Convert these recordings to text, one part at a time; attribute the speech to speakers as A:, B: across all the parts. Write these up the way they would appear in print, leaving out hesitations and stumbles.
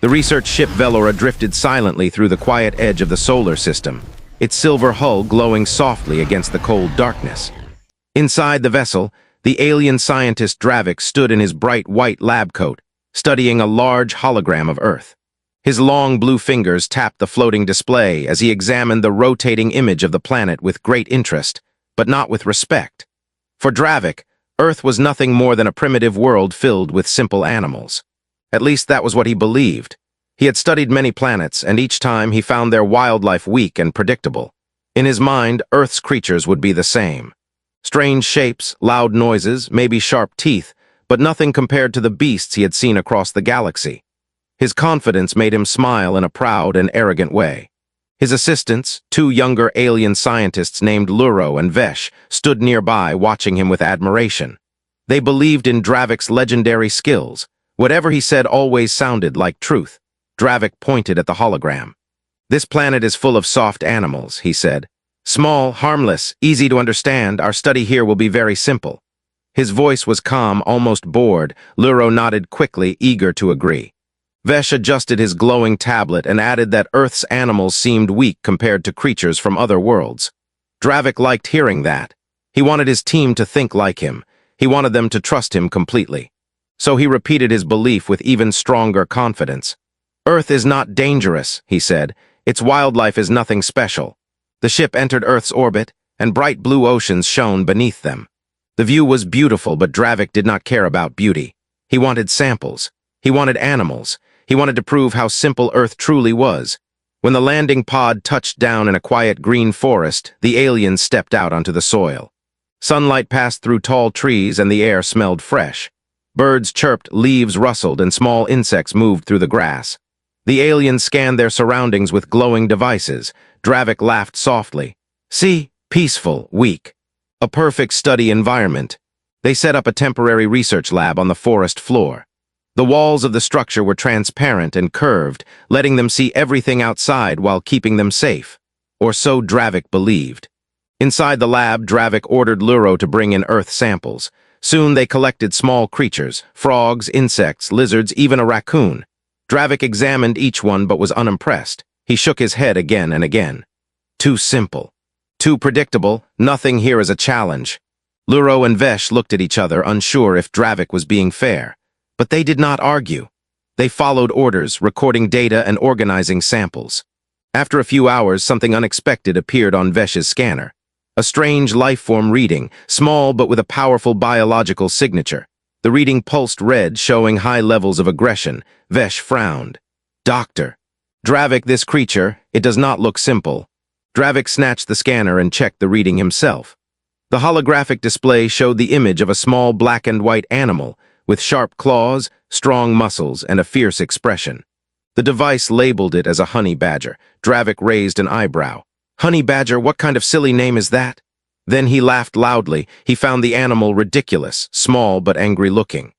A: The research ship Velora drifted silently through the quiet edge of the solar system, its silver hull glowing softly against the cold darkness. Inside the vessel, the alien scientist Dravik stood in his bright white lab coat, studying a large hologram of Earth. His long blue fingers tapped the floating display as he examined the rotating image of the planet with great interest, but not with respect. For Dravik, Earth was nothing more than a primitive world filled with simple animals. At least that was what he believed. He had studied many planets, and each time he found their wildlife weak and predictable. In his mind, Earth's creatures would be the same. Strange shapes, loud noises, maybe sharp teeth, but nothing compared to the beasts he had seen across the galaxy. His confidence made him smile in a proud and arrogant way. His assistants, two younger alien scientists named Luro and Vesh, stood nearby watching him with admiration. They believed in Dravik's legendary skills. Whatever he said always sounded like truth. Dravik pointed at the hologram. "This planet is full of soft animals," he said. "Small, harmless, easy to understand. Our study here will be very simple." His voice was calm, almost bored. Luro nodded quickly, eager to agree. Vesh adjusted his glowing tablet and added that Earth's animals seemed weak compared to creatures from other worlds. Dravik liked hearing that. He wanted his team to think like him. He wanted them to trust him completely. So he repeated his belief with even stronger confidence. "Earth is not dangerous," he said. "Its wildlife is nothing special." The ship entered Earth's orbit, and bright blue oceans shone beneath them. The view was beautiful, but Dravik did not care about beauty. He wanted samples. He wanted animals. He wanted to prove how simple Earth truly was. When the landing pod touched down in a quiet green forest, the aliens stepped out onto the soil. Sunlight passed through tall trees and the air smelled fresh. Birds chirped, leaves rustled, and small insects moved through the grass. The aliens scanned their surroundings with glowing devices. Dravik laughed softly. "See, peaceful, weak. A perfect study environment." They set up a temporary research lab on the forest floor. The walls of the structure were transparent and curved, letting them see everything outside while keeping them safe. Or so Dravik believed. Inside the lab, Dravik ordered Luro to bring in Earth samples. Soon they collected small creatures, frogs, insects, lizards, even a raccoon. Dravik examined each one but was unimpressed. He shook his head again and again. Too simple. Too predictable. Nothing here is a challenge. Luro and Vesh looked at each other, unsure if Dravik was being fair. But they did not argue. They followed orders, recording data and organizing samples. After a few hours, something unexpected appeared on Vesh's scanner. A strange life-form reading, small but with a powerful biological signature. The reading pulsed red, showing high levels of aggression. Vesh frowned. "Doctor." "Dravik, this creature, it does not look simple." Dravik snatched the scanner and checked the reading himself. The holographic display showed the image of a small black and white animal, with sharp claws, strong muscles, and a fierce expression. The device labeled it as a honey badger. Dravik raised an eyebrow. "Honey badger, what kind of silly name is that?" Then he laughed loudly. He found the animal ridiculous, small but angry-looking.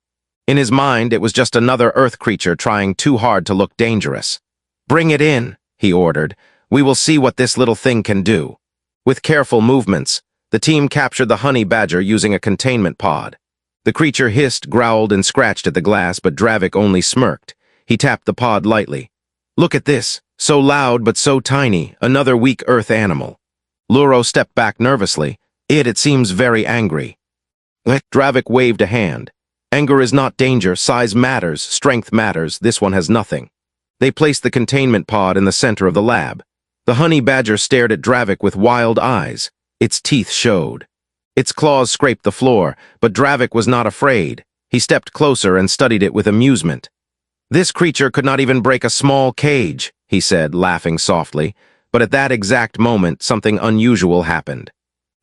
A: In his mind, it was just another Earth creature trying too hard to look dangerous. "Bring it in," he ordered. "We will see what this little thing can do." With careful movements, the team captured the honey badger using a containment pod. The creature hissed, growled, and scratched at the glass, but Dravik only smirked. He tapped the pod lightly. "Look at this. So loud but so tiny. Another weak Earth animal." Luro stepped back nervously. It seems very angry." Dravik waved a hand. "Anger is not danger. Size matters. Strength matters. This one has nothing." They placed the containment pod in the center of the lab. The honey badger stared at Dravik with wild eyes. Its teeth showed. Its claws scraped the floor, but Dravik was not afraid. He stepped closer and studied it with amusement. "This creature could not even break a small cage," he said, laughing softly. But at that exact moment, something unusual happened.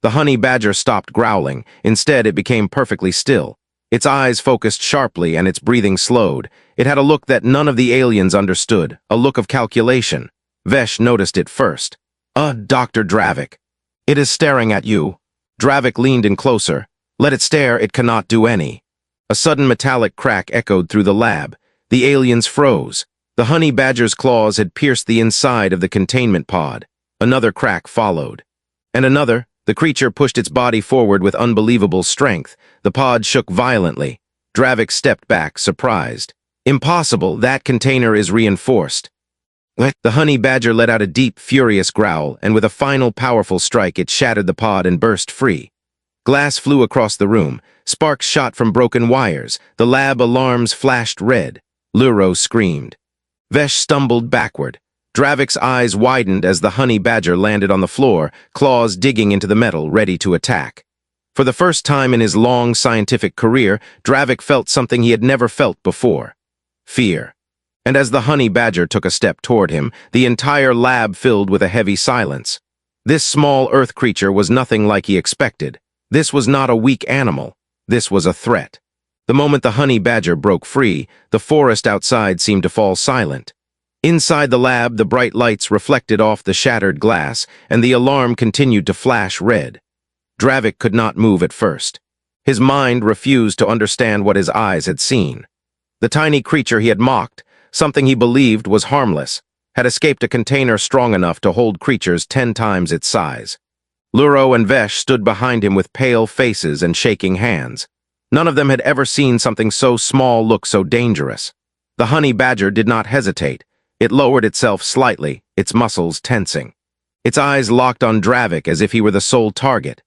A: The honey badger stopped growling. Instead, it became perfectly still. Its eyes focused sharply and its breathing slowed. It had a look that none of the aliens understood, a look of calculation. Vesh noticed it first. Dr. Dravik. It is staring at you." Dravik leaned in closer. "Let it stare, it cannot do any." A sudden metallic crack echoed through the lab. The aliens froze. The honey badger's claws had pierced the inside of the containment pod. Another crack followed. And another. The creature pushed its body forward with unbelievable strength. The pod shook violently. Dravik stepped back, surprised. Impossible, that container is reinforced. The honey badger let out a deep, furious growl, and with a final powerful strike it shattered the pod and burst free. Glass flew across the room, sparks shot from broken wires, the lab alarms flashed red. Luro screamed. Vesh stumbled backward. Dravik's eyes widened as the honey badger landed on the floor, claws digging into the metal, ready to attack. For the first time in his long scientific career, Dravik felt something he had never felt before. Fear. And as the honey badger took a step toward him, the entire lab filled with a heavy silence. This small earth creature was nothing like he expected. This was not a weak animal. This was a threat. The moment the honey badger broke free, the forest outside seemed to fall silent. Inside the lab, the bright lights reflected off the shattered glass, and the alarm continued to flash red. Dravik could not move at first. His mind refused to understand what his eyes had seen. The tiny creature he had mocked, something he believed was harmless, had escaped a container strong enough to hold creatures 10 times its size. Luro and Vesh stood behind him with pale faces and shaking hands. None of them had ever seen something so small look so dangerous. The honey badger did not hesitate. It lowered itself slightly, its muscles tensing. Its eyes locked on Dravik as if he were the sole target.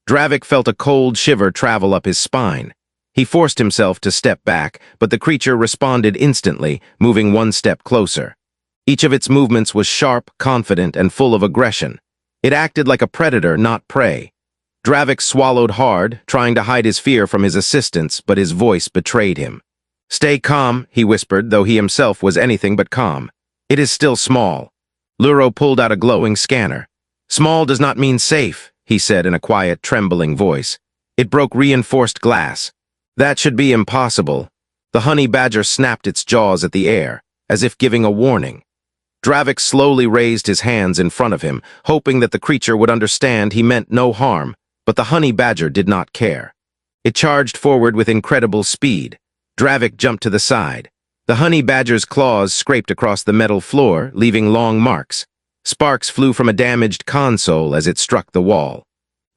A: Dravik felt a cold shiver travel up his spine. He forced himself to step back, but the creature responded instantly, moving one step closer. Each of its movements was sharp, confident, and full of aggression. It acted like a predator, not prey. Dravik swallowed hard, trying to hide his fear from his assistants, but his voice betrayed him. "Stay calm," he whispered, though he himself was anything but calm. "It is still small." Luro pulled out a glowing scanner. "Small does not mean safe," he said in a quiet, trembling voice. "It broke reinforced glass." "That should be impossible." The honey badger snapped its jaws at the air, as if giving a warning. Dravik slowly raised his hands in front of him, hoping that the creature would understand he meant no harm, but the honey badger did not care. It charged forward with incredible speed. Dravik jumped to the side. The honey badger's claws scraped across the metal floor, leaving long marks. Sparks flew from a damaged console as it struck the wall.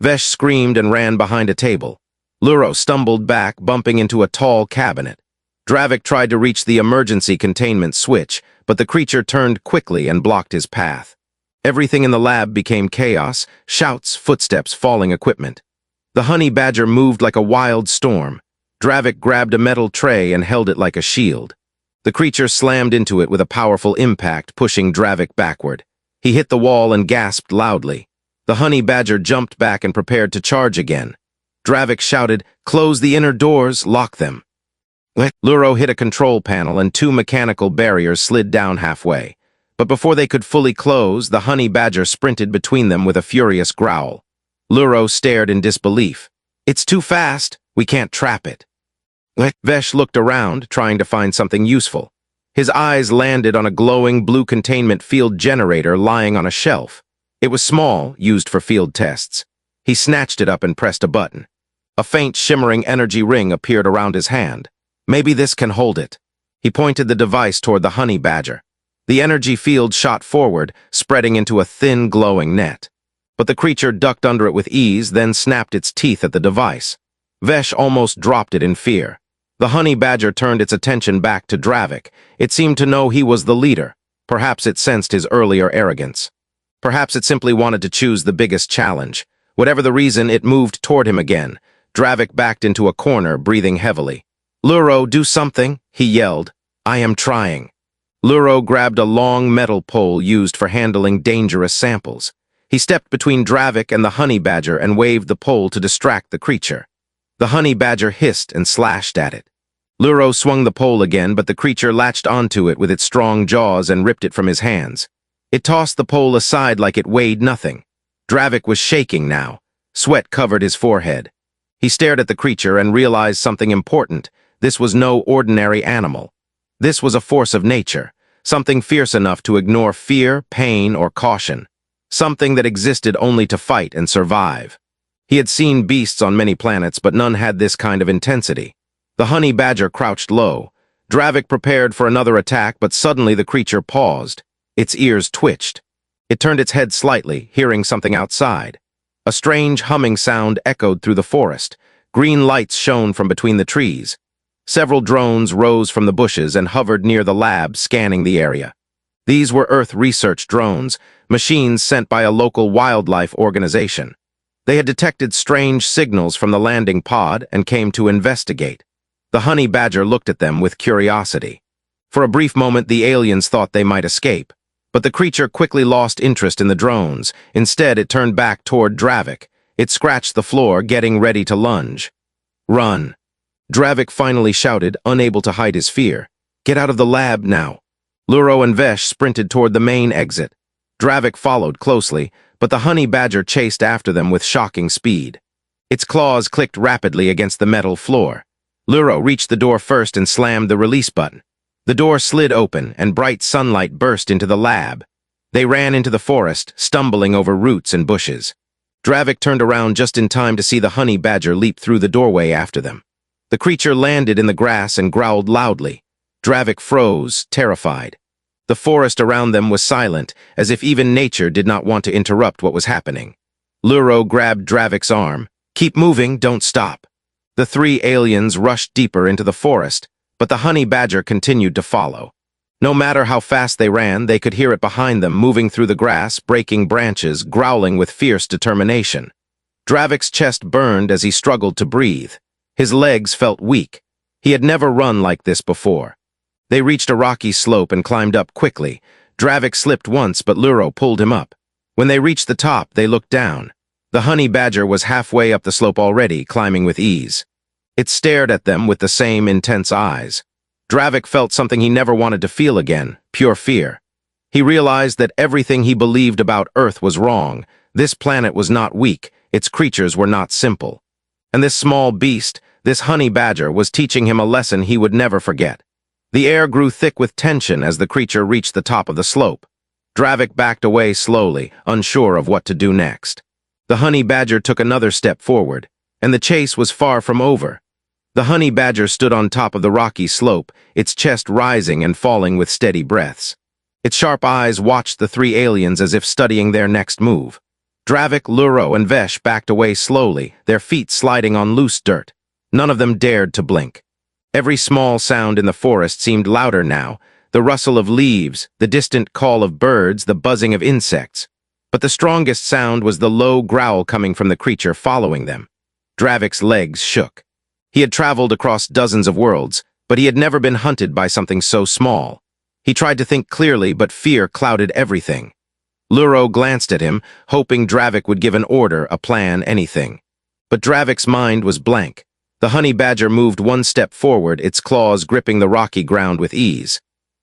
A: Vesh screamed and ran behind a table. Luro stumbled back, bumping into a tall cabinet. Dravik tried to reach the emergency containment switch, but the creature turned quickly and blocked his path. Everything in the lab became chaos, shouts, footsteps, falling equipment. The honey badger moved like a wild storm. Dravik grabbed a metal tray and held it like a shield. The creature slammed into it with a powerful impact, pushing Dravik backward. He hit the wall and gasped loudly. The honey badger jumped back and prepared to charge again. Dravik shouted, "Close the inner doors, lock them." Luro hit a control panel and 2 mechanical barriers slid down halfway. But before they could fully close, the honey badger sprinted between them with a furious growl. Luro stared in disbelief. "It's too fast. We can't trap it." Vesh looked around, trying to find something useful. His eyes landed on a glowing blue containment field generator lying on a shelf. It was small, used for field tests. He snatched it up and pressed a button. A faint, shimmering energy ring appeared around his hand. "Maybe this can hold it." He pointed the device toward the honey badger. The energy field shot forward, spreading into a thin, glowing net. But the creature ducked under it with ease, then snapped its teeth at the device. Vesh almost dropped it in fear. The honey badger turned its attention back to Dravik. It seemed to know he was the leader. Perhaps it sensed his earlier arrogance. Perhaps it simply wanted to choose the biggest challenge. Whatever the reason, it moved toward him again. Dravik backed into a corner, breathing heavily. "Luro, do something," he yelled. "I am trying." Luro grabbed a long metal pole used for handling dangerous samples. He stepped between Dravik and the honey badger and waved the pole to distract the creature. The honey badger hissed and slashed at it. Luro swung the pole again, but the creature latched onto it with its strong jaws and ripped it from his hands. It tossed the pole aside like it weighed nothing. Dravik was shaking now. Sweat covered his forehead. He stared at the creature and realized something important. This was no ordinary animal. This was a force of nature, something fierce enough to ignore fear, pain, or caution. Something that existed only to fight and survive. He had seen beasts on many planets, but none had this kind of intensity. The honey badger crouched low. Dravik prepared for another attack, but suddenly the creature paused. Its ears twitched. It turned its head slightly, hearing something outside. A strange humming sound echoed through the forest. Green lights shone from between the trees. Several drones rose from the bushes and hovered near the lab, scanning the area. These were Earth research drones, machines sent by a local wildlife organization. They had detected strange signals from the landing pod and came to investigate. The honey badger looked at them with curiosity. For a brief moment, the aliens thought they might escape, but the creature quickly lost interest in the drones. Instead, it turned back toward Dravik. It scratched the floor, getting ready to lunge. "Run!" Dravik finally shouted, unable to hide his fear. "Get out of the lab now!" Luro and Vesh sprinted toward the main exit. Dravik followed closely, but the honey badger chased after them with shocking speed. Its claws clicked rapidly against the metal floor. Luro reached the door first and slammed the release button. The door slid open, and bright sunlight burst into the lab. They ran into the forest, stumbling over roots and bushes. Dravik turned around just in time to see the honey badger leap through the doorway after them. The creature landed in the grass and growled loudly. Dravik froze, terrified. The forest around them was silent, as if even nature did not want to interrupt what was happening. Luro grabbed Dravik's arm. "Keep moving, don't stop." The three aliens rushed deeper into the forest, but the honey badger continued to follow. No matter how fast they ran, they could hear it behind them, moving through the grass, breaking branches, growling with fierce determination. Dravik's chest burned as he struggled to breathe. His legs felt weak. He had never run like this before. They reached a rocky slope and climbed up quickly. Dravik slipped once, but Luro pulled him up. When they reached the top, they looked down. The honey badger was halfway up the slope already, climbing with ease. It stared at them with the same intense eyes. Dravik felt something he never wanted to feel again, pure fear. He realized that everything he believed about Earth was wrong. This planet was not weak, its creatures were not simple. And this small beast, this honey badger, was teaching him a lesson he would never forget. The air grew thick with tension as the creature reached the top of the slope. Dravik backed away slowly, unsure of what to do next. The honey badger took another step forward, and the chase was far from over. The honey badger stood on top of the rocky slope, its chest rising and falling with steady breaths. Its sharp eyes watched the three aliens as if studying their next move. Dravik, Luro, and Vesh backed away slowly, their feet sliding on loose dirt. None of them dared to blink. Every small sound in the forest seemed louder now, the rustle of leaves, the distant call of birds, the buzzing of insects. But the strongest sound was the low growl coming from the creature following them. Dravik's legs shook. He had traveled across dozens of worlds, but he had never been hunted by something so small. He tried to think clearly, but fear clouded everything. Luro glanced at him, hoping Dravik would give an order, a plan, anything. But Dravik's mind was blank. The honey badger moved one step forward, its claws gripping the rocky ground with ease.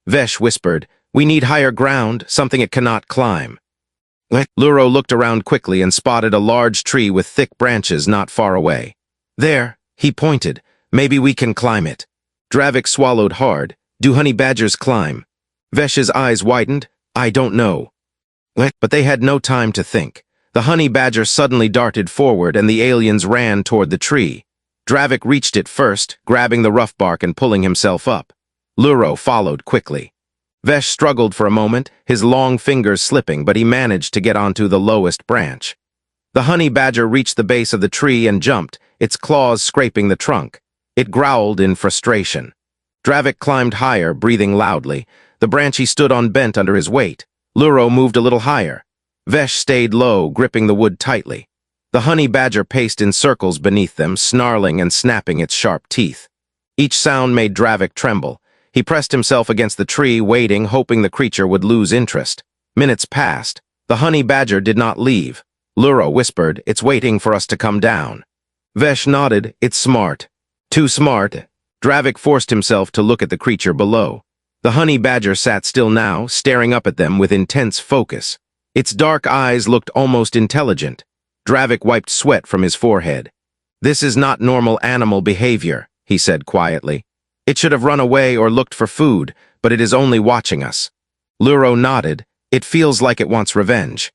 A: Vesh whispered, "We need higher ground, something it cannot climb." Luro looked around quickly and spotted a large tree with thick branches not far away. "There," he pointed, "maybe we can climb it." Dravik swallowed hard. "Do honey badgers climb?" Vesh's eyes widened. "I don't know." But they had no time to think. The honey badger suddenly darted forward and the aliens ran toward the tree. Dravik reached it first, grabbing the rough bark and pulling himself up. Luro followed quickly. Vesh struggled for a moment, his long fingers slipping, but he managed to get onto the lowest branch. The honey badger reached the base of the tree and jumped, its claws scraping the trunk. It growled in frustration. Dravik climbed higher, breathing loudly. The branch he stood on bent under his weight. Luro moved a little higher. Vesh stayed low, gripping the wood tightly. The honey badger paced in circles beneath them, snarling and snapping its sharp teeth. Each sound made Dravik tremble. He pressed himself against the tree, waiting, hoping the creature would lose interest. Minutes passed. The honey badger did not leave. Luro whispered, "It's waiting for us to come down." Vesh nodded, "It's smart." "Too smart." Dravik forced himself to look at the creature below. The honey badger sat still now, staring up at them with intense focus. Its dark eyes looked almost intelligent. Dravik wiped sweat from his forehead. "This is not normal animal behavior," he said quietly. "It should have run away or looked for food, but it is only watching us." Luro nodded. "It feels like it wants revenge."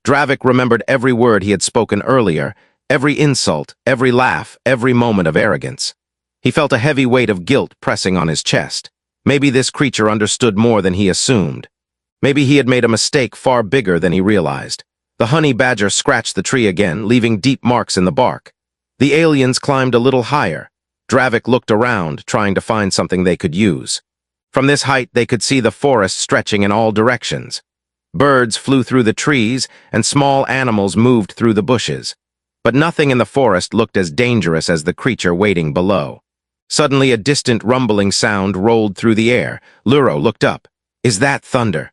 A: Dravik remembered every word he had spoken earlier, every insult, every laugh, every moment of arrogance. He felt a heavy weight of guilt pressing on his chest. Maybe this creature understood more than he assumed. Maybe he had made a mistake far bigger than he realized. The honey badger scratched the tree again, leaving deep marks in the bark. The aliens climbed a little higher. Dravik looked around, trying to find something they could use. From this height, they could see the forest stretching in all directions. Birds flew through the trees, and small animals moved through the bushes. But nothing in the forest looked as dangerous as the creature waiting below. Suddenly, a distant rumbling sound rolled through the air. Luro looked up. "Is that thunder?"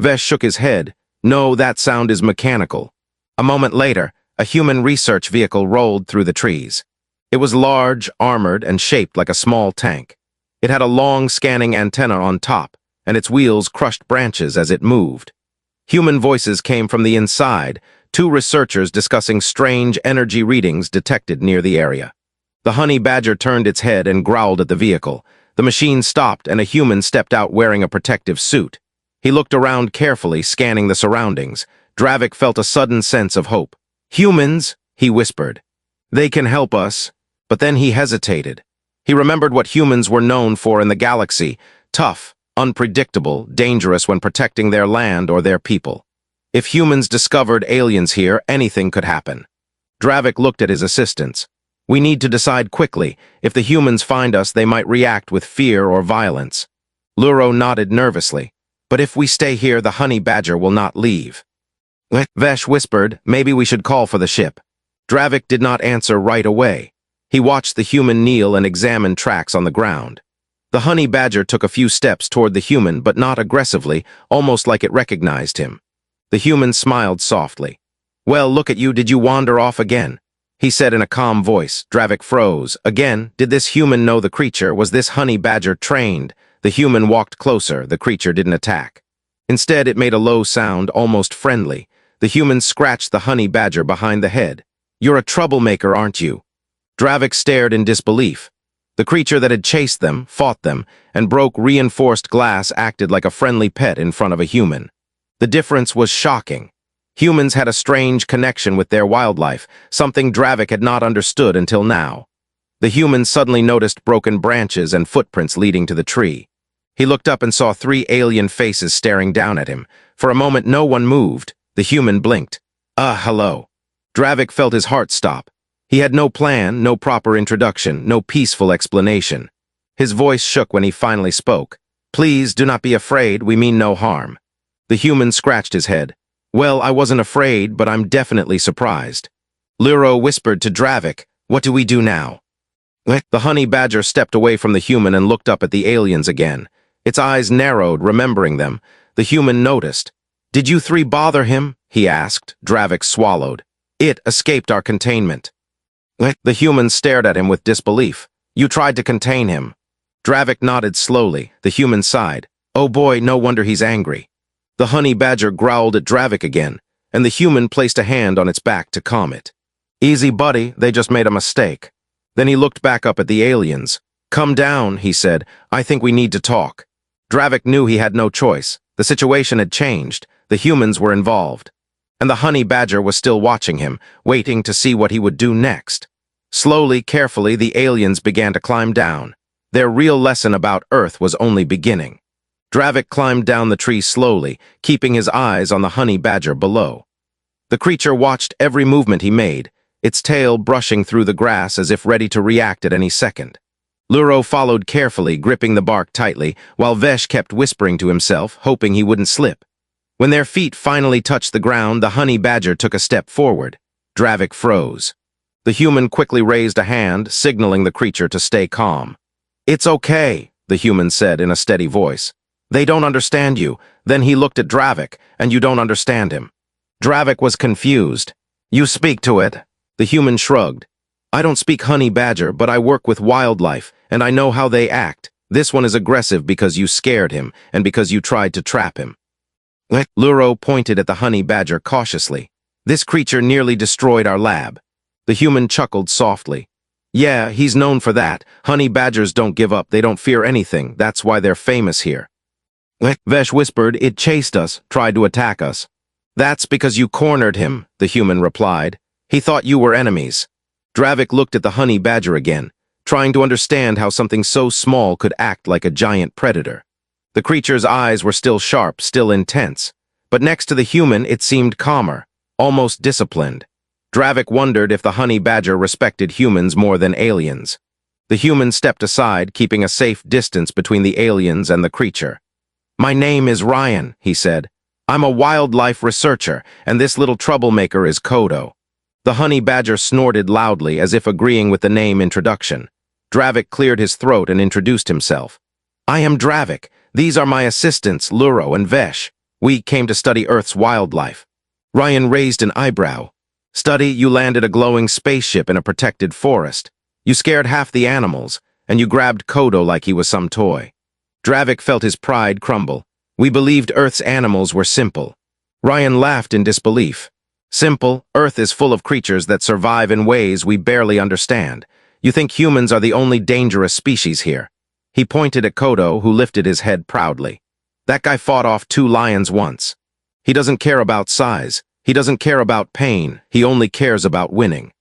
A: Vesh shook his head. "No, that sound is mechanical." A moment later, a human research vehicle rolled through the trees. It was large, armored, and shaped like a small tank. It had a long scanning antenna on top, and its wheels crushed branches as it moved. Human voices came from the inside, two researchers discussing strange energy readings detected near the area. The honey badger turned its head and growled at the vehicle. The machine stopped, and a human stepped out wearing a protective suit. He looked around carefully, scanning the surroundings. Dravik felt a sudden sense of hope. "Humans," he whispered. "They can help us." But then he hesitated. He remembered what humans were known for in the galaxy: tough, unpredictable, dangerous when protecting their land or their people. If humans discovered aliens here, anything could happen. Dravik looked at his assistants. "We need to decide quickly. If the humans find us, they might react with fear or violence." Luro nodded nervously. "But if we stay here, the honey badger will not leave." Vesh whispered, "Maybe we should call for the ship." Dravik did not answer right away. He watched the human kneel and examine tracks on the ground. The honey badger took a few steps toward the human, but not aggressively, almost like it recognized him. The human smiled softly. "Well, look at you, did you wander off again?" he said in a calm voice. Dravik froze. Again, did this human know the creature? Was this honey badger trained? The human walked closer. The creature didn't attack. Instead, it made a low sound, almost friendly. The human scratched the honey badger behind the head. "You're a troublemaker, aren't you?" Dravik stared in disbelief. The creature that had chased them, fought them, and broke reinforced glass acted like a friendly pet in front of a human. The difference was shocking. Humans had a strange connection with their wildlife, something Dravik had not understood until now. The human suddenly noticed broken branches and footprints leading to the tree. He looked up and saw three alien faces staring down at him. For a moment, no one moved. The human blinked. Hello." Dravik felt his heart stop. He had no plan, no proper introduction, no peaceful explanation. His voice shook when he finally spoke. "Please, do not be afraid, we mean no harm." The human scratched his head. "Well, I wasn't afraid, but I'm definitely surprised." Luro whispered to Dravik, "What do we do now?" The honey badger stepped away from the human and looked up at the aliens again. Its eyes narrowed, remembering them. The human noticed. "Did you three bother him?" he asked. Dravik swallowed. "It escaped our containment." The human stared at him with disbelief. "You tried to contain him." Dravik nodded slowly. The human sighed. "Oh boy, no wonder he's angry." The honey badger growled at Dravik again, and the human placed a hand on its back to calm it. "Easy, buddy, they just made a mistake." Then he looked back up at the aliens. "Come down," he said. "I think we need to talk." Dravik knew he had no choice. The situation had changed. The humans were involved. And the honey badger was still watching him, waiting to see what he would do next. Slowly, carefully, the aliens began to climb down. Their real lesson about Earth was only beginning. Dravik climbed down the tree slowly, keeping his eyes on the honey badger below. The creature watched every movement he made, its tail brushing through the grass as if ready to react at any second. Luro followed carefully, gripping the bark tightly, while Vesh kept whispering to himself, hoping he wouldn't slip. When their feet finally touched the ground, the honey badger took a step forward. Dravik froze. The human quickly raised a hand, signaling the creature to stay calm. "It's okay," the human said in a steady voice. "They don't understand you." Then he looked at Dravik, "And you don't understand him." Dravik was confused. "You speak to it." The human shrugged. "I don't speak honey badger, but I work with wildlife, and I know how they act. This one is aggressive because you scared him, and because you tried to trap him." Luro pointed at the honey badger cautiously. "This creature nearly destroyed our lab." The human chuckled softly. "Yeah, he's known for that. Honey badgers don't give up, they don't fear anything. That's why they're famous here." Vesh whispered, "It chased us, tried to attack us." "That's because you cornered him," the human replied. "He thought you were enemies." Dravik looked at the honey badger again, trying to understand how something so small could act like a giant predator. The creature's eyes were still sharp, still intense. But next to the human, it seemed calmer, almost disciplined. Dravik wondered if the honey badger respected humans more than aliens. The human stepped aside, keeping a safe distance between the aliens and the creature. "My name is Ryan," he said. "I'm a wildlife researcher, and this little troublemaker is Kodo." The honey badger snorted loudly, as if agreeing with the name introduction. Dravik cleared his throat and introduced himself. "I am Dravik. These are my assistants, Luro and Vesh. We came to study Earth's wildlife." Ryan raised an eyebrow. "Study? You landed a glowing spaceship in a protected forest. You scared half the animals, and you grabbed Kodo like he was some toy." Dravik felt his pride crumble. "We believed Earth's animals were simple." Ryan laughed in disbelief. "Simple? Earth is full of creatures that survive in ways we barely understand. You think humans are the only dangerous species here?" He pointed at Kodo, who lifted his head proudly. "That guy fought off 2 lions once. He doesn't care about size. He doesn't care about pain. He only cares about winning."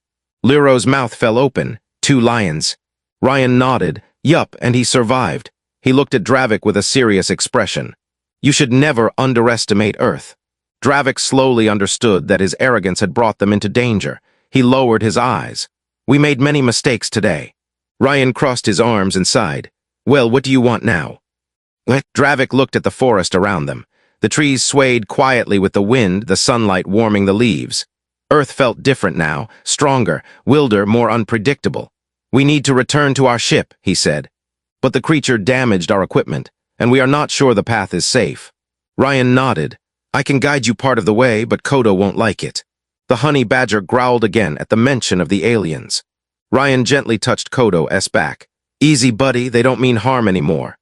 A: Liro's mouth fell open. 2 lions. Ryan nodded. "Yup, and he survived." He looked at Dravik with a serious expression. "You should never underestimate Earth." Dravik slowly understood that his arrogance had brought them into danger. He lowered his eyes. "We made many mistakes today." Ryan crossed his arms and sighed. "Well, what do you want now?" Dravik looked at the forest around them. The trees swayed quietly with the wind, the sunlight warming the leaves. Earth felt different now, stronger, wilder, more unpredictable. "We need to return to our ship," he said. "But the creature damaged our equipment, and we are not sure the path is safe." Ryan nodded. "I can guide you part of the way, but Kodo won't like it." The honey badger growled again at the mention of the aliens. Ryan gently touched Kodo's back. "Easy, buddy, they don't mean harm anymore."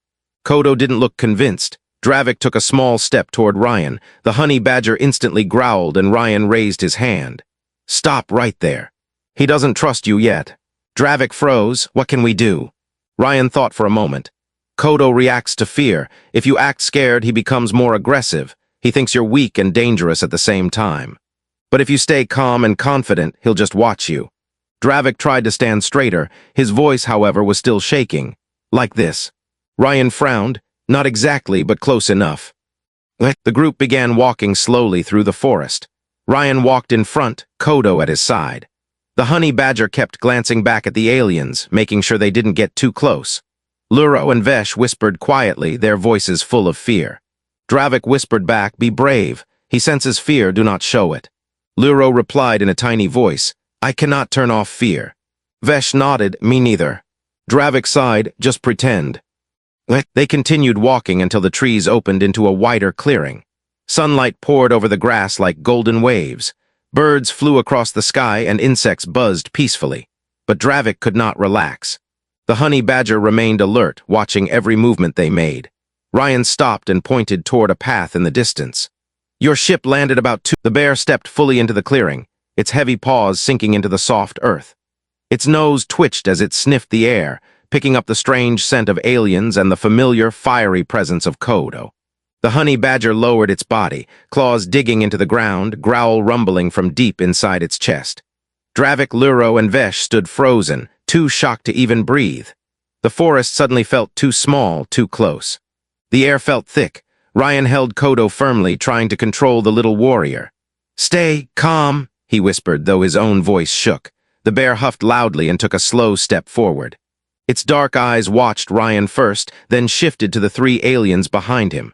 A: Kodo didn't look convinced. Dravik took a small step toward Ryan. The honey badger instantly growled, and Ryan raised his hand. "Stop right there. He doesn't trust you yet." Dravik froze. "What can we do?" Ryan thought for a moment. "Kodo reacts to fear. If you act scared, he becomes more aggressive. He thinks you're weak and dangerous at the same time. But if you stay calm and confident, he'll just watch you." Dravik tried to stand straighter. His voice, however, was still shaking. "Like this." Ryan frowned. "Not exactly, but close enough." The group began walking slowly through the forest. Ryan walked in front, Kodo at his side. The honey badger kept glancing back at the aliens, making sure they didn't get too close. Luro and Vesh whispered quietly, their voices full of fear. Dravik whispered back, "Be brave. He senses fear, do not show it." Luro replied in a tiny voice, "I cannot turn off fear." Vesh nodded, "Me neither." Dravik sighed, "Just pretend." They continued walking until the trees opened into a wider clearing. Sunlight poured over the grass like golden waves. Birds flew across the sky and insects buzzed peacefully. But Dravik could not relax. The honey badger remained alert, watching every movement they made. Ryan stopped and pointed toward a path in the distance. "Your ship landed about 2." The bear stepped fully into the clearing, its heavy paws sinking into the soft earth. Its nose twitched as it sniffed the air, picking up the strange scent of aliens and the familiar, fiery presence of Kodo. The honey badger lowered its body, claws digging into the ground, growl rumbling from deep inside its chest. Dravik, Luro, and Vesh stood frozen, too shocked to even breathe. The forest suddenly felt too small, too close. The air felt thick. Ryan held Kodo firmly, trying to control the little warrior. "Stay calm," he whispered, though his own voice shook. The bear huffed loudly and took a slow step forward. Its dark eyes watched Ryan first, then shifted to the 3 aliens behind him.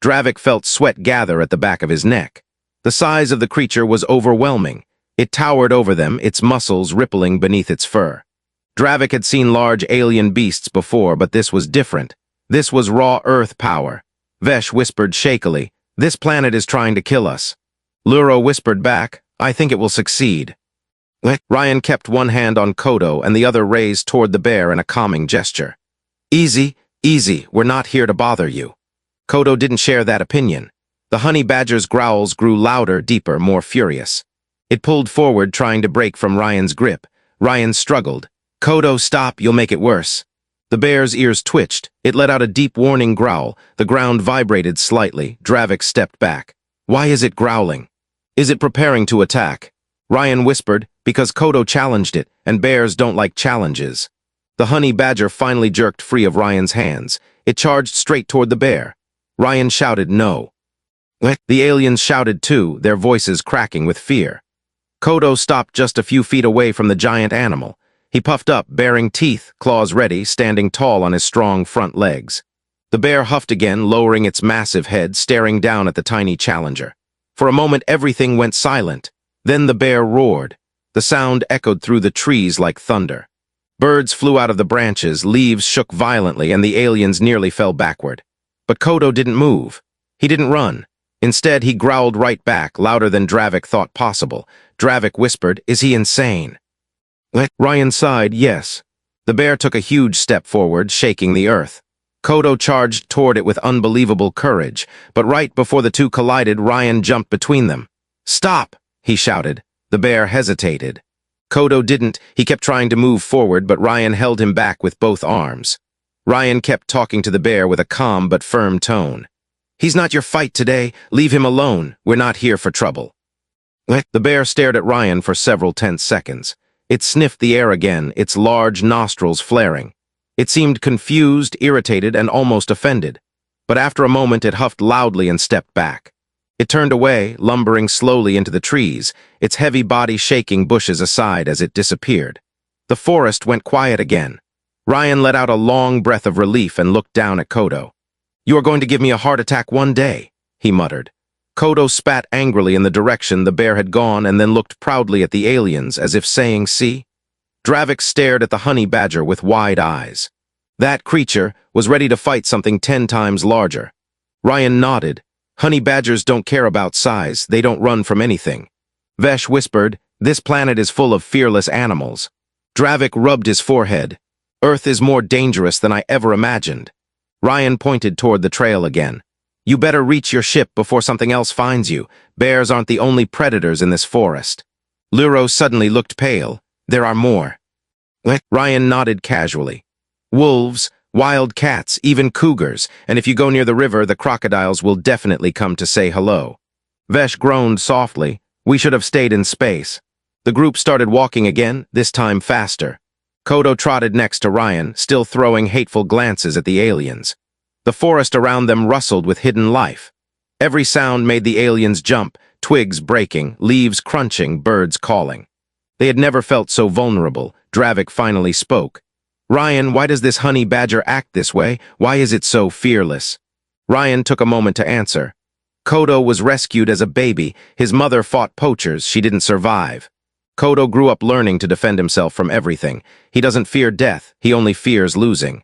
A: Dravik felt sweat gather at the back of his neck. The size of the creature was overwhelming. It towered over them, its muscles rippling beneath its fur. Dravik had seen large alien beasts before, but this was different. This was raw earth power. Vesh whispered shakily, "This planet is trying to kill us." Luro whispered back, "I think it will succeed." Ryan kept one hand on Kodo and the other raised toward the bear in a calming gesture. "Easy, easy, we're not here to bother you." Kodo didn't share that opinion. The honey badger's growls grew louder, deeper, more furious. It pulled forward, trying to break from Ryan's grip. Ryan struggled. "Kodo, stop, you'll make it worse." The bear's ears twitched. It let out a deep warning growl. The ground vibrated slightly. Dravik stepped back. "Why is it growling? Is it preparing to attack?" Ryan whispered, "Because Kodo challenged it, and bears don't like challenges." The honey badger finally jerked free of Ryan's hands. It charged straight toward the bear. Ryan shouted, "No." The aliens shouted too, their voices cracking with fear. Kodo stopped just a few feet away from the giant animal. He puffed up, baring teeth, claws ready, standing tall on his strong front legs. The bear huffed again, lowering its massive head, staring down at the tiny challenger. For a moment, everything went silent. Then the bear roared. The sound echoed through the trees like thunder. Birds flew out of the branches, leaves shook violently, and the aliens nearly fell backward. But Kodo didn't move. He didn't run. Instead, he growled right back, louder than Dravik thought possible. Dravik whispered, "Is he insane?" Ryan sighed, yes. The bear took a huge step forward, shaking the earth. Kodo charged toward it with unbelievable courage, but right before the two collided, Ryan jumped between them. "Stop!" he shouted. The bear hesitated. Kodo didn't. He kept trying to move forward, but Ryan held him back with both arms. Ryan kept talking to the bear with a calm but firm tone. "He's not your fight today. Leave him alone. We're not here for trouble." The bear stared at Ryan for several tense seconds. It sniffed the air again, its large nostrils flaring. It seemed confused, irritated, and almost offended. But after a moment, it huffed loudly and stepped back. It turned away, lumbering slowly into the trees, its heavy body shaking bushes aside as it disappeared. The forest went quiet again. Ryan let out a long breath of relief and looked down at Kodo. "You are going to give me a heart attack one day," he muttered. Kodo spat angrily in the direction the bear had gone and then looked proudly at the aliens, as if saying, "See?" Dravik stared at the honey badger with wide eyes. That creature was ready to fight something 10 times larger. Ryan nodded. "Honey badgers don't care about size. They don't run from anything." Vesh whispered, "This planet is full of fearless animals." Dravik rubbed his forehead. "Earth is more dangerous than I ever imagined." Ryan pointed toward the trail again. "You better reach your ship before something else finds you. Bears aren't the only predators in this forest." Luro suddenly looked pale. "There are more." Ryan nodded casually. "Wolves, wild cats, even cougars, and if you go near the river, the crocodiles will definitely come to say hello." Vesh groaned softly. "We should have stayed in space." The group started walking again, this time faster. Kodo trotted next to Ryan, still throwing hateful glances at the aliens. The forest around them rustled with hidden life. Every sound made the aliens jump, twigs breaking, leaves crunching, birds calling. They had never felt so vulnerable. Dravik finally spoke. "Ryan, why does this honey badger act this way? Why is it so fearless?" Ryan took a moment to answer. Kodo was rescued as a baby. His mother fought poachers. She didn't survive. Kodo grew up learning to defend himself from everything. He doesn't fear death. He only fears losing.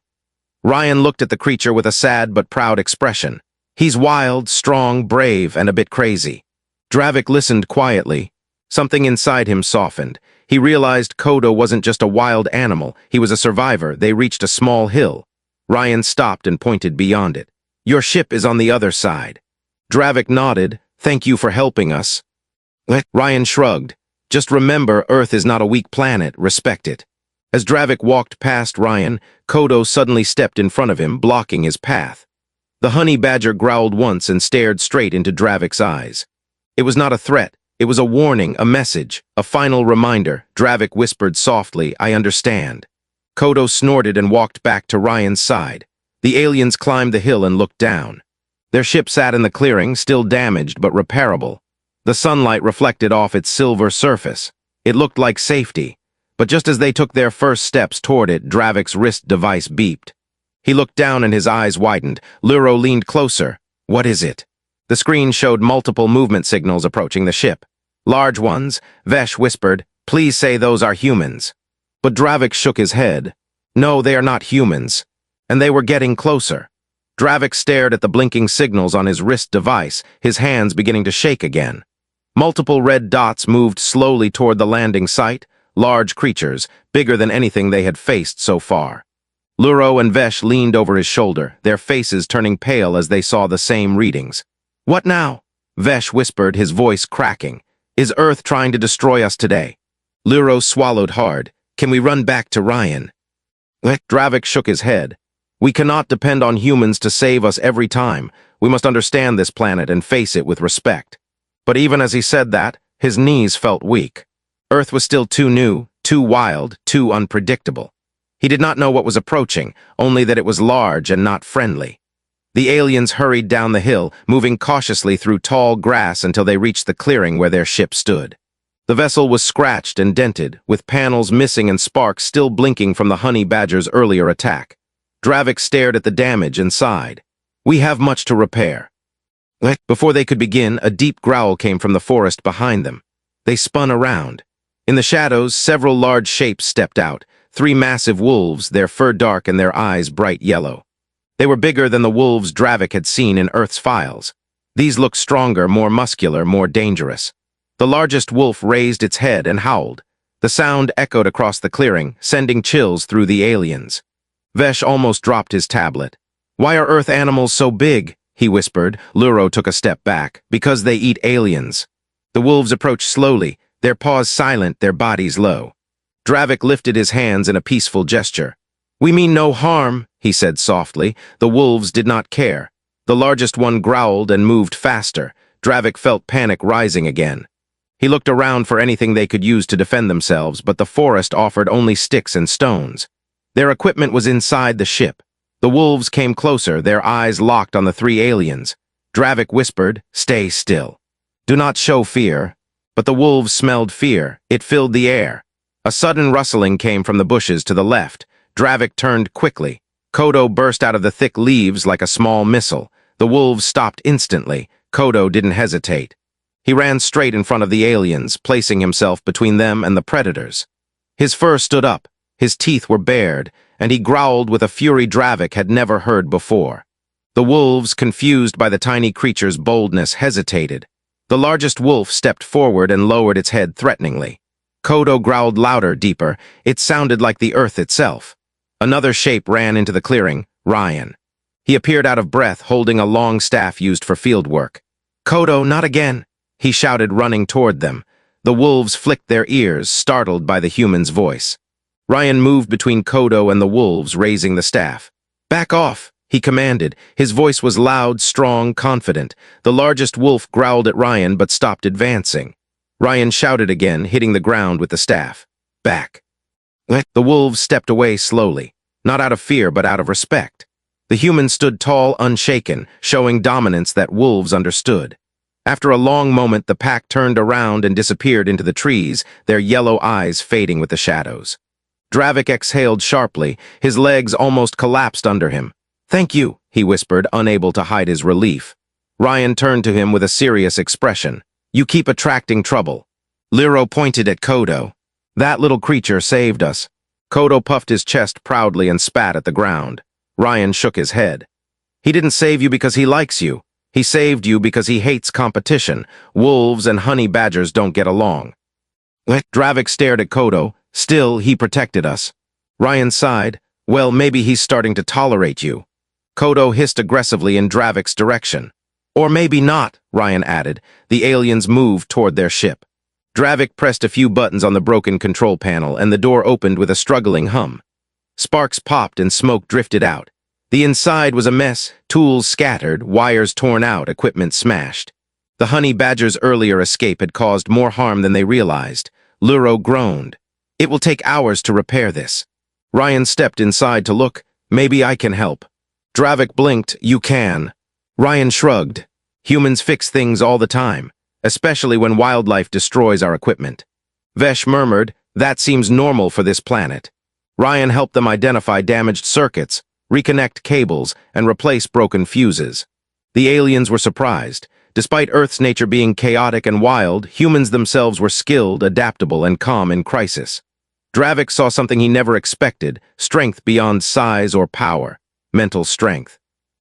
A: Ryan looked at the creature with a sad but proud expression. "He's wild, strong, brave, and a bit crazy." Dravik listened quietly. Something inside him softened. He realized Kodo wasn't just a wild animal. He was a survivor. They reached a small hill. Ryan stopped and pointed beyond it. "Your ship is on the other side." Dravik nodded. "Thank you for helping us." Ryan shrugged. "Just remember, Earth is not a weak planet. Respect it." As Dravik walked past Ryan, Kodo suddenly stepped in front of him, blocking his path. The honey badger growled once and stared straight into Dravik's eyes. It was not a threat. It was a warning, a message, a final reminder. Dravik whispered softly, "I understand." Kodo snorted and walked back to Ryan's side. The aliens climbed the hill and looked down. Their ship sat in the clearing, still damaged but repairable. The sunlight reflected off its silver surface. It looked like safety. But just as they took their first steps toward it, Dravik's wrist device beeped. He looked down and his eyes widened. Luro leaned closer. "What is it?" The screen showed multiple movement signals approaching the ship. "Large ones," Vesh whispered. "Please say those are humans." But Dravik shook his head. "No, they are not humans." And they were getting closer. Dravik stared at the blinking signals on his wrist device, his hands beginning to shake again. Multiple red dots moved slowly toward the landing site, large creatures, bigger than anything they had faced so far. Luro and Vesh leaned over his shoulder, their faces turning pale as they saw the same readings. "What now?" Vesh whispered, his voice cracking. "Is Earth trying to destroy us today?" Luro swallowed hard. "Can we run back to Ryan?" Dravik shook his head. "We cannot depend on humans to save us every time. We must understand this planet and face it with respect." But even as he said that, his knees felt weak. Earth was still too new, too wild, too unpredictable. He did not know what was approaching, only that it was large and not friendly. The aliens hurried down the hill, moving cautiously through tall grass until they reached the clearing where their ship stood. The vessel was scratched and dented, with panels missing and sparks still blinking from the honey badger's earlier attack. Dravik stared at the damage and sighed. "We have much to repair." Before they could begin, a deep growl came from the forest behind them. They spun around. In the shadows, several large shapes stepped out, 3 massive wolves, their fur dark and their eyes bright yellow. They were bigger than the wolves Dravik had seen in Earth's files. These looked stronger, more muscular, more dangerous. The largest wolf raised its head and howled. The sound echoed across the clearing, sending chills through the aliens. Vesh almost dropped his tablet. "Why are Earth animals so big?" he whispered. Luro took a step back. "Because they eat aliens." The wolves approached slowly, their paws silent, their bodies low. Dravik lifted his hands in a peaceful gesture. "We mean no harm," he said softly. The wolves did not care. The largest one growled and moved faster. Dravik felt panic rising again. He looked around for anything they could use to defend themselves, but the forest offered only sticks and stones. Their equipment was inside the ship. The wolves came closer, their eyes locked on the 3 aliens. Dravik whispered, "Stay still. Do not show fear." But the wolves smelled fear. It filled the air. A sudden rustling came from the bushes to the left. Dravik turned quickly. Kodo burst out of the thick leaves like a small missile. The wolves stopped instantly. Kodo didn't hesitate. He ran straight in front of the aliens, placing himself between them and the predators. His fur stood up, his teeth were bared, and he growled with a fury Dravik had never heard before. The wolves, confused by the tiny creature's boldness, hesitated. The largest wolf stepped forward and lowered its head threateningly. Kodo growled louder, deeper. It sounded like the earth itself. Another shape ran into the clearing, Ryan. He appeared out of breath, holding a long staff used for field work. "Kodo, not again!" he shouted, running toward them. The wolves flicked their ears, startled by the human's voice. Ryan moved between Kodo and the wolves, raising the staff. "Back off!" he commanded. His voice was loud, strong, confident. The largest wolf growled at Ryan but stopped advancing. Ryan shouted again, hitting the ground with the staff. "Back!" The wolves stepped away slowly, not out of fear but out of respect. The human stood tall, unshaken, showing dominance that wolves understood. After a long moment, the pack turned around and disappeared into the trees, their yellow eyes fading with the shadows. Dravik exhaled sharply, his legs almost collapsed under him. "Thank you," he whispered, unable to hide his relief. Ryan turned to him with a serious expression. "You keep attracting trouble." Liro pointed at Kodo. "That little creature saved us." Kodo puffed his chest proudly and spat at the ground. Ryan shook his head. "He didn't save you because he likes you. He saved you because he hates competition. Wolves and honey badgers don't get along." Dravik stared at Kodo. "Still, he protected us." Ryan sighed. "Well, maybe he's starting to tolerate you." Kodo hissed aggressively in Dravik's direction. "Or maybe not," Ryan added. The aliens moved toward their ship. Dravik pressed a few buttons on the broken control panel, and the door opened with a struggling hum. Sparks popped and smoke drifted out. The inside was a mess, tools scattered, wires torn out, equipment smashed. The honey badger's earlier escape had caused more harm than they realized. Luro groaned. "It will take hours to repair this." Ryan stepped inside to look. "Maybe I can help." Dravik blinked. "You can." Ryan shrugged. "Humans fix things all the time, especially when wildlife destroys our equipment." Vesh murmured, "That seems normal for this planet." Ryan helped them identify damaged circuits, reconnect cables, and replace broken fuses. The aliens were surprised. Despite Earth's nature being chaotic and wild, humans themselves were skilled, adaptable, and calm in crisis. Dravik saw something he never expected, strength beyond size or power, mental strength.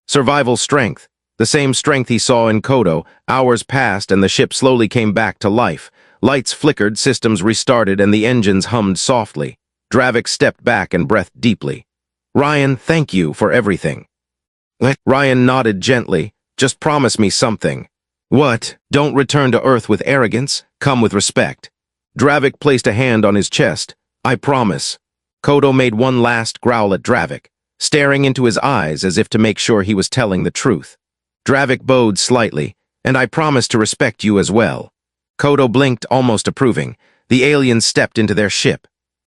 A: Survival strength, the same strength he saw in Kodo. Hours passed and the ship slowly came back to life. Lights flickered, systems restarted, and the engines hummed softly. Dravik stepped back and breathed deeply. "Ryan, thank you for everything." Ryan nodded gently. "Just promise me something." "What? Don't return to Earth with arrogance. Come with respect." Dravik placed a hand on his chest. "I promise." Kodo made one last growl at Dravik, staring into his eyes as if to make sure he was telling the truth. Dravik bowed slightly. "And I promise to respect you as well." Kodo blinked, almost approving. The aliens stepped into their ship.